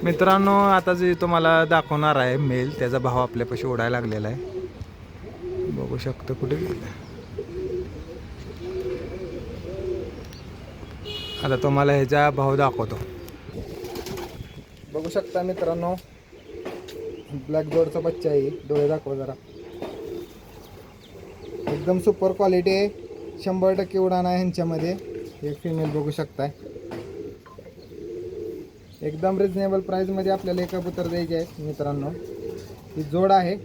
मित्रांनो, आता जे तुम्हाला दाखवणार आहे मेल, त्याचा भाव आपल्यापाशी उडायला लागलेला आहे. बघू शकतो कुठे गेला. आता तुम्हाला ह्याचा भाव दाखवतो. बघू शकता मित्रांनो, ब्लॅक जोडचा बच्चा आहे. डोळे दाखवा जरा. एकदम सुपर क्वालिटी आहे. 100% उडान आहे ह्यांच्यामध्ये. एक फिमेल बघू शकताय. एकदम रिजनेबल प्राइस मध्ये आपल्याला एक कबूतर द्यायचे आहे मित्रांनो. ही जोड आहे.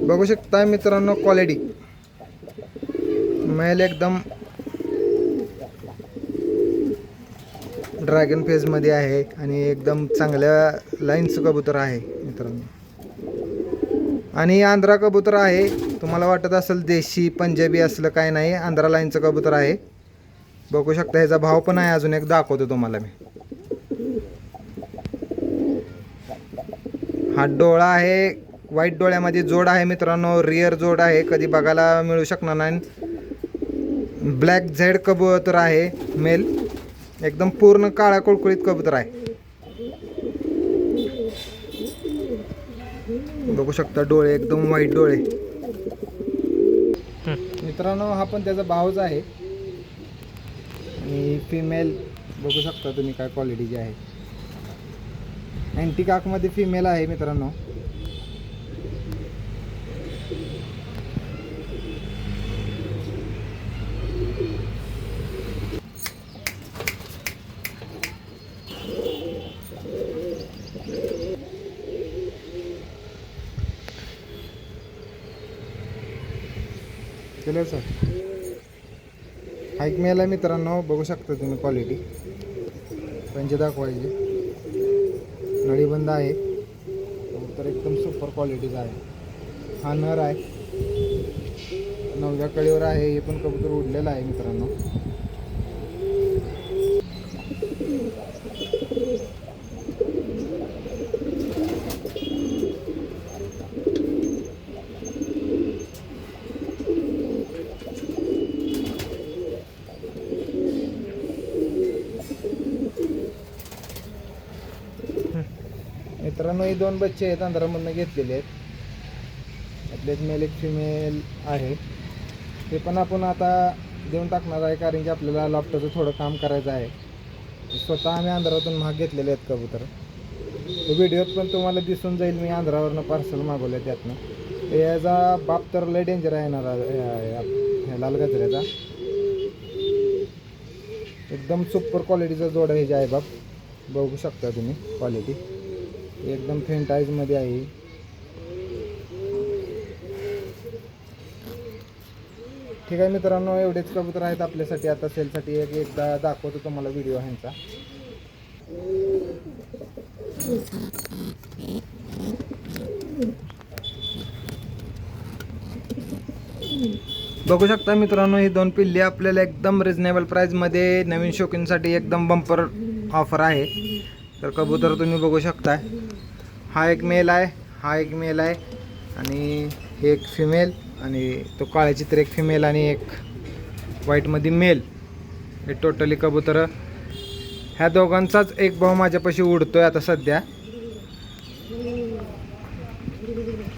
बघू शकता मित्रांनो, क्वालिटी मेल एकदम ड्रॅगन फेज मध्ये आहे आणि एकदम चांगल्या लाईनचं कबूतर आहे मित्रांनो. आणि आंध्रा कबूतर आहे. तुम्हाला वाटत असेल देशी पंजाबी असलं काय नाही, आंध्रा लाईनचं कबूतर आहे. बघू शकता. ह्याचा भाव पण आहे. अजून एक दाखवतो तुम्हाला मी. हा डोळा आहे. व्हाईट डोळ्यामध्ये जोड आहे मित्रांनो. रिअर जोड आहे. कधी बघायला मिळू शकणार नाही. ब्लॅक झेड कबूतर आहे मेल. एकदम पूर्ण काळा कुळकुळीत कबूतर आहे. बघू शकता डोळे एकदम व्हाईट डोळे. मित्रांनो, हा पण त्याचा भावच आहे. आणि फिमेल बघू शकता तुम्ही काय क्वालिटीची आहे. अँटी काकमध्ये फिमेल आहे मित्रांनो. चला सर, हा एक मेल आहे मित्रांनो. बघू शकता तुम्ही क्वालिटी. पंजे दाखवायचे. नळीबंद आहे तर एकदम सुपर क्वालिटीचा आहे. हा नर आहे. 9व्या कळीवर आहे. हे पण कबूतर उडलेलं आहे मित्रांनो. मित्रांनो, हे 2 बच्चे आहेत. आंध्रामधून घेतलेले आहेत. त्यातले मेल एक फिमेल आहे. ते पण आपण आता देऊन टाकणार आहे, कारण की आपल्याला लॉफ्टचं थोडं काम करायचं आहे. स्वतः आम्ही आंध्रातून महाग घेतलेले आहेत कबूतर. व्हिडिओत पण तुम्हाला दिसून जाईल. मी आंध्रावरनं पार्सल मागवलं त्यातनं. याचा बाप तर लय डेंजर आहे ना लाल गजऱ्याचा. एकदम सुपर क्वालिटीचा जोड आहे. आहे बाप. बघू शकता तुम्ही क्वालिटी. एकदम फेंट आईजमध्ये आहे. ठीक आहे मित्रांनो, एवढेच कबूतर आहेत आपल्यासाठी. आता सेलसाठी एकदा दाखवतो तुम्हाला व्हिडिओ ह्यांचा. बघू शकता मित्रांनो, ही 2 पिल्ली आपल्याला एकदम रिजनेबल प्राईजमध्ये नवीन शौकींसाठी एकदम बंपर ऑफर आहे. तर कबूतर तुम्ही बघू शकता. हा एक मेल आहे. हा एक मेल आहे आणि एक फिमेल. आणि तो काळ्या चित्र एक फिमेल आणि एक व्हाईटमध्ये मेल. हे टोटली कबूतर. ह्या दोघांचाच एक भाव माझ्यापाशी उडतोय आता सध्या.